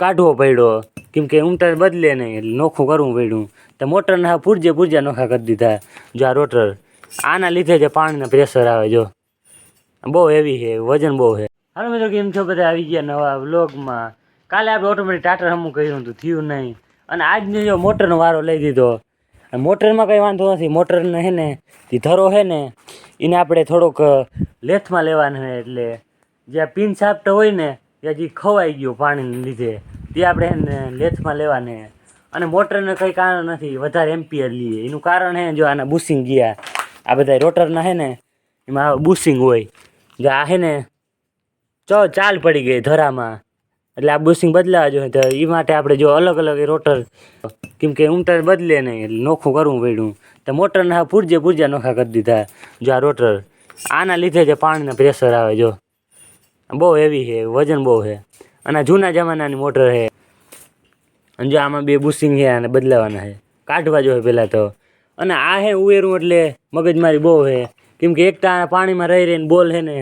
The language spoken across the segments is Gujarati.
કાઢવો પડ્યો કેમ કે ઊંટર બદલે નહીં એટલે નોખું કરવું પડ્યું. તો મોટરને હા પૂરજે નોખા કરી દીધા. જો આ રોટર આના લીધે જે પાણીના પ્રેશર આવે જો બહુ હેવી છે, વજન બહુ છે. હાલો મિત્રો, કેમ છો બધા? આવી ગયા નવા વ્લોગમાં. કાલે આપણે ઓટોમેટિક ટાટર હમું કર્યું હતું, થયું નહીં. અને આજને જો મોટરનો વારો લઈ દીધો. મોટરમાં કંઈ વાંધો નથી. મોટરને છે ને એ ધરો છે ને એને આપણે થોડોક લેથમાં લેવાનું છે. એટલે જ્યાં પિન સાપ્ટ હોય ને ત્યાં જે ખવાઈ ગયું પાણીને લીધે તે આપણે એને લેથમાં લેવાને. અને મોટરને કંઈ કારણ નથી વધારે એમ્પિયર લઈએ. એનું કારણ છે જો આના બુશિંગ ગયા. આ બધા રોટરના છે ને એમાં બુશિંગ હોય. જો આ છે ને ચાલ પડી ગઈ ધરામાં, એટલે આ બુશિંગ બદલાવા જોઈએ. તો એ માટે આપણે જો અલગ અલગ રોટર કેમ કે ઊંટર બદલે નહીં એટલે નોખું કરવું પડ્યું. તો મોટરને હા પૂરજે નોખા કરી દીધા. જો આ રોટર આના લીધે જે પાણીના પ્રેશર આવે જો બહુ હેવી છે, વજન બહુ છે. અને જૂના જમાનાની મોટર છે. અને જો આમાં બે બુશિંગ છે અને બદલાવાના છે, કાઢવા જોઈએ પહેલાં તો. અને આ હે ઉવેરું એટલે મગજમારી બહુ છે કેમ કે એકતા પાણીમાં રહી રહીને બોલ છે ને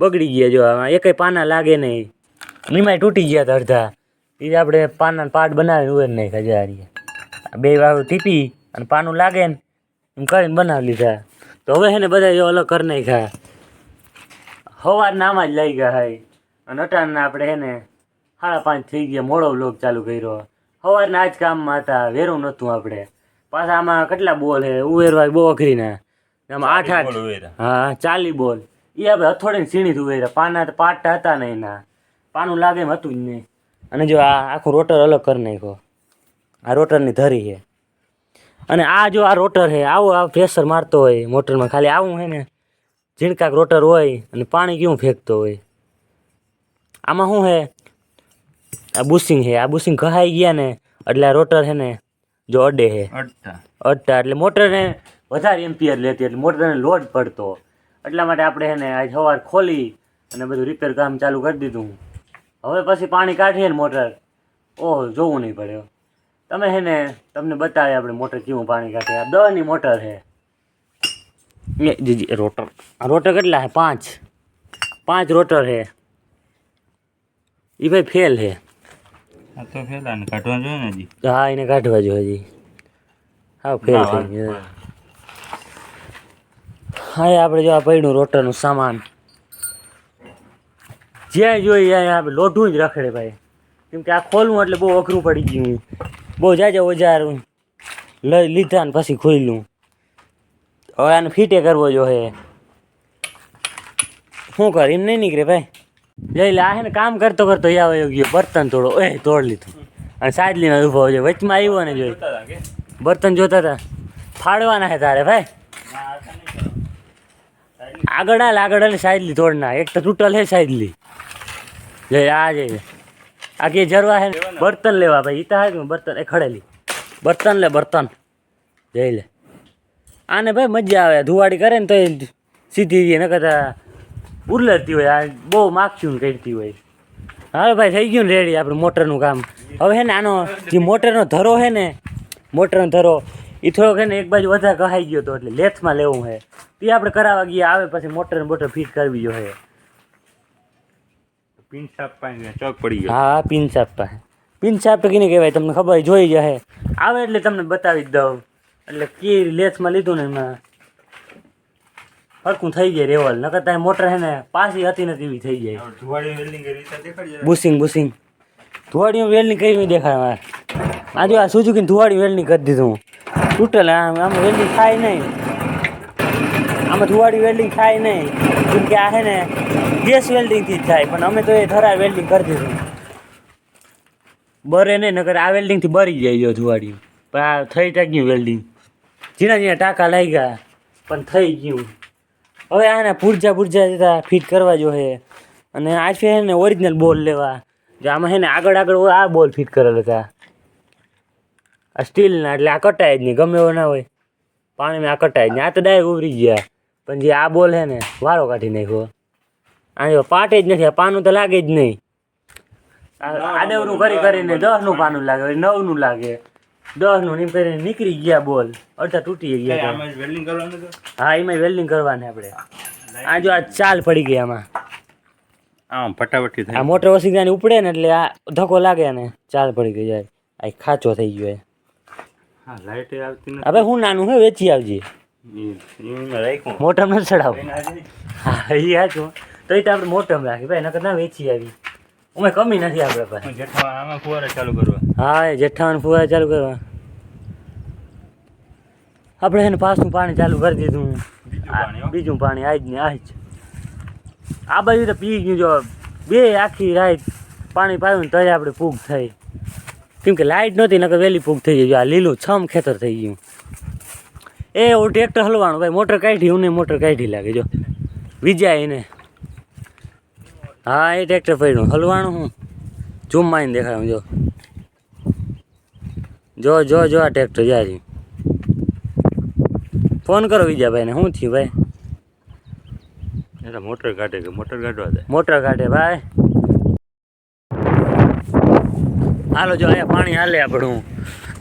બગડી ગયા. જો આમાં એકેય પાના લાગે નહીં, એમાંય તૂટી ગયા હતા અડધા. એ આપણે પાના પાર્ટ બનાવીને ઉવેર નહીં ખજારીએ. બે વાળું ટીપી અને પાનું લાગે ને એમ કરીને બનાવી લીધા. તો હવે છે ને બધા જો અલગ કરી નાખ્યા. સવારના આમાં જ લઈ ગયા હોય. અને અટાણના આપણે છે ને 5:30 થઈ ગયા, મોડો વ્લોગ ચાલુ કર્યો. સવારના આજ કામમાં હતા, વેરું નહોતું આપણે. પાછા આમાં કેટલા બોલ છે ઉવેરવા બહુ અઘરીના. આમાં 8 હા 40 બોલ એ આપણે હથોડીને સીણીથી ઉવેર્યા. પાના તો પાટતા હતા ને એના પાનું લાગે એમ હતું જ નહીં. અને જો આ આખું રોટર અલગ કરી નાખ્યો. આ રોટરની ધરી છે. અને આ જો આ રોટર છે આવો આ પ્રેશર મારતો હોય મોટરમાં. ખાલી આવું છે ને ઝીણકાક રોટર હોય અને પાણી કેવું ફેંકતો હોય. આમાં શું છે આ બુશિંગ છે. આ બુશિંગ કહાઈ ગયા ને એટલે આ રોટર છે ને જો અડે છે અડતા એટલે મોટરને વધારે એમ્પિયર લેતી એટલે મોટરને લોડ પડતો. એટલા માટે આપણે છે ને આજ સવાર ખોલી અને બધું રિપેર કામ ચાલુ કરી દીધું. હવે પછી પાણી કાઢીએ ને મોટર ઓહ જોવું નહીં પડે. તમે છે ને તમને બતાવે આપણે મોટર કેવું પાણી કાઢે. આ 10ની મોટર છે. જીજી રોટર આ રોટર કેટલા છે? 5 રોટર છે. એ ભાઈ ફેલ છે. કાઢવા જોઈએ ને હજી. હા એને કાઢવા જોઈએ હજી. હા ફેલ થઈ ગયો. હા આપણે જો આ પડ્યું રોટરનું સામાન જ્યાં જોઈએ ત્યાં આપણે લોઢું જ રખડે ભાઈ. કેમ કે આ ખોલવું એટલે બહુ અઘરું પડી ગયું. બહુ જાજા ઓજાર લઈ લીધા ને પછી ખોલ્યું. હવે આને ફીટે કરવો જોઈએ. શું કર એમ નહીં નીકળે ભાઈ. જઈ લે આ છે ને કામ કરતો યા વયો ગયો. બર્તન તોડ લીધું અને સાજલીમાં ઊભો છે. વચમાં આવ્યો ને જોઈ બર્તન જોતા હતા. ફાડવાના છે તારે ભાઈ. આગળ સાજલી તોડના. એક તો તૂટલ છે સાજલી. જઈ આ જઈ આ કે જરવા છે બર્તન લેવા ભાઈ. ઈતા હા બર્તન એ ખડેલી બર્તન લે બર્તન જઈ લે. આને ભાઈ મજા આવે ધુવાડી કરે ને તો સીધી રહી. ન કરતા ઉરલતી હોય. આ બહુ માગશું કરતી હોય. હવે ભાઈ થઈ ગયું ને રેડી આપણે મોટરનું કામ. હવે છે ને આનો જે મોટરનો ધરો છે ને મોટરનો ધરો એ થોડોક છે ને એક બાજુ વધારે કહાઈ ગયો હતો એટલે લેથમાં લેવું છે. તે આપણે કરાવવા ગયા. આવે પછી મોટર ફિટ કરવી જોઈએ. પિન સાપ ચોક પડી ગયો. હા પિન સાપ કીને કહેવાય તમને ખબર જોઈ જશે. આવે એટલે તમને બતાવી જ દઉં. એટલે કે લેથમાં લીધું ને એમાં હરખું થઈ જાય રેવલ. નકર તારી મોટર છે ને પાછી હતી નથી એવી થઈ જાય. બુશિંગ ધુવાડીઓ વેલ્ડિંગ કરી દેખાય મારે. આજે આ સુઝુકી ધુવાડી વેલ્ડિંગ કરી દીધું. તૂટેલ આમાં વેલ્ડિંગ થાય નહીં. આમાં ધુવાડી વેલ્ડિંગ થાય નહીં કેમ કે આ છે ને ગેસ વેલ્ડિંગથી જ થાય. પણ અમે તો એ ધરા વેલ્ડિંગ કરી દીધું. બરે નહીં નકર આ વેલ્ડિંગથી બરી જાય જો ધુવાડી. પણ આ થઈ ગયું વેલ્ડિંગ. ઝીણા ટાંકા લાગ્યા પણ થઈ ગયું. હવે આને પૂરજા જતા ફિટ કરવા જોઈએ. અને આ છે ને ઓરિજિનલ બોલ લેવા. જો આમાં છે ને આગળ આ બોલ ફિટ કરેલા હતા આ સ્ટીલના. એટલે આ કટાય જ નહીં ગમે એવો ના હોય પાણીમાં. આ કટાય જ નહીં. આ તો ડાયરેક્ટ ઉભરી ગયા. પણ જે આ બોલ છે ને વારો કાઢી નાખ્યો. આ પાટે જ નથી. આ પાનું તો લાગે જ નહીં. આડવરું કરીને 10નું પાનું લાગે 9નું લાગે 10નું એમ કરીને નીકળી ગયા બોલ. અડધા તૂટી ગયા. હા એમાં વેલ્ડિંગ કરવાની આપણે. આ જો આ ચાલ પડી ગઈ આમાં. આમ ફટાફટી આ થાય. મોટર ઓછી જાની ઉપડે ને એટલે આ ધક્કો લાગે ને ચાલ પડી ગઈ જાય આ ખાચો થઈ ગયો હા લાઈટ આવતી નથી. હવે હું નાનું હે વેચી આવજે એમાં રાખ્યું. મોટર ન ચડાવ એને આજે હા એ હાચું તો એ તો આપણે મોટર રાખી ભાઈ નકર ના વેચી આવી અમે કમી નથી આપણે પાસે જેઠા આમાં ફુવારા ચાલુ કરવા. હા એ જેઠાવાનું ફુવારા ચાલુ કરવા આપણે એને પાછું પાણી ચાલુ કરી દીધું બીજું પાણી, હો. બીજું પાણી આજ ને આજ આ બાજુ તો પી ગયું જો બે આખી રાત પાણી પાયું ને તોય આપણે ફૂગ થઈ કેમ કે લાઇટ નહોતી નકર વહેલી ફૂગ થઈ ગઈ આ લીલું છમ ખેતર થઈ ગયું એ ઓલું ટ્રેક્ટર હલવાનું ભાઈ મોટર કાઢી હું મોટર કાઢી લાગે જો વિજાય એને હા એ ટ્રેક્ટર પડ્યું હલવાનું હું ઝૂમ મારીને દેખાડું જો જો જો આ ટ્રેક્ટર જાય ફોન કરો વિજયભાઈને શું થયું ભાઈ એટલે મોટર કાઢે કે મોટર કાઢવા દે. મોટર કાઢે ભાઈ હાલો જો અહીંયા પાણી હાલે આપણું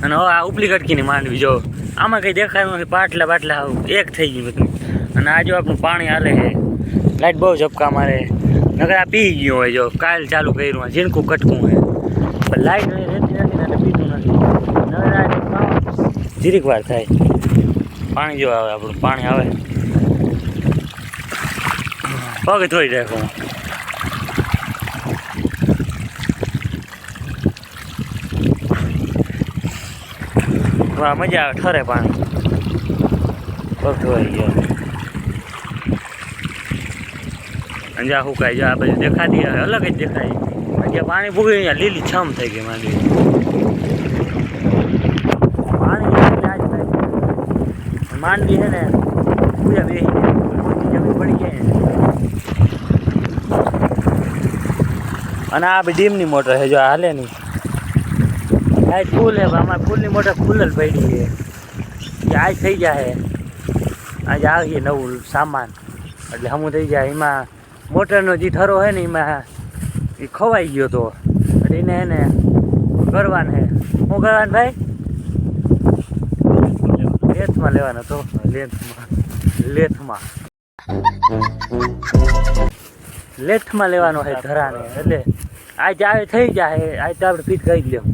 અને હવે આ ઉપલી કટકીની માંડવી જો આમાં કંઈ દેખાયું નથી પાટલા બાટલા એક થઈ ગયું બધું અને આ જો આપણું પાણી હાલે છે લાઈટ બહુ ઝપકા મારે નકર આ પી ગયું હોય જો કાલ ચાલુ કર્યું હોય ઝીણકું કટકું હોય પણ લાઈટ રહેતી નથી ને એટલે પીતું નથી નકર આ જીરીક વાર થાય પાણી જો આવે આપણું પાણી આવે પગ ધોઈ રાખું મજા આવે ઠરે પાણી પગ ધોઈ ગયો અને જ્યાં સુકાય જો આ બાજુ દેખાતી હવે અલગ જ દેખાય જ્યાં પાણી ભૂગી અહીંયા લીલી છમ થઈ ગઈ માંડવી પાણી આજ થાય માંડવી છે ને પૂજા બેસી જમી પડી જાય અને આ બી ડીમની મોટર છે જો હાલે નહીં આજ ફૂલ હે અમારે ફૂલની મોટર ફૂલ જ પડી છે એ આજ થઈ જાય આજે આવીએ નવું સામાન એટલે હમું થઈ જાય એમાં મોટરનો જે ઠરો છે ને એમાં એ ખવાઈ ગયો તો એટલે એને એને કરવાનું છે શું કરવાનું ભાઈ લેથમાં લેવાનો તો લેથમાં લેવાનો છે ધરાને એટલે આજ આવે થઈ જાય આજ તો આપણે ફીટ કરી લેવું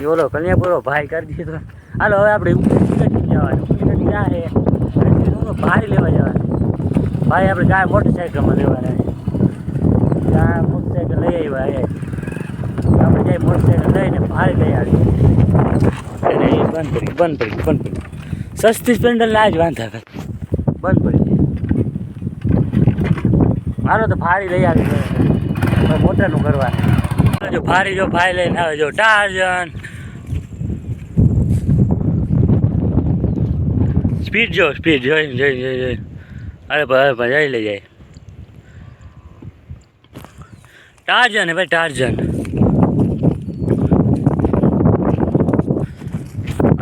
એ ઓલો કલ્યાપુરો ભાઈ કરી દીધો હાલો હવે આપણે જવાનું જાય ભાઈ લેવા જવાનું ભાઈ આપણે જાય મોટરસાઇકલમાં લેવાના ત્યાં મોટરસાઇકલ લઈ આવ્યા આપણે જાય મોટરસાઇકલ લઈને ભાઈ લઈ આવીએ એને એ બંધ પડી સસ્તી સ્પેન્ડર ના જ વાંધા કર બંધ પડી હાલો તો ભારી લઈ આવી મોટરનું કરવાનું જો ભારી જો ભાઈ લઈને આવે જો ટાર્જન સ્પીડ જોઈ અરે ભાઈ જઈ લઈ જાય ટાર્જન હે ભાઈ ટાર્જન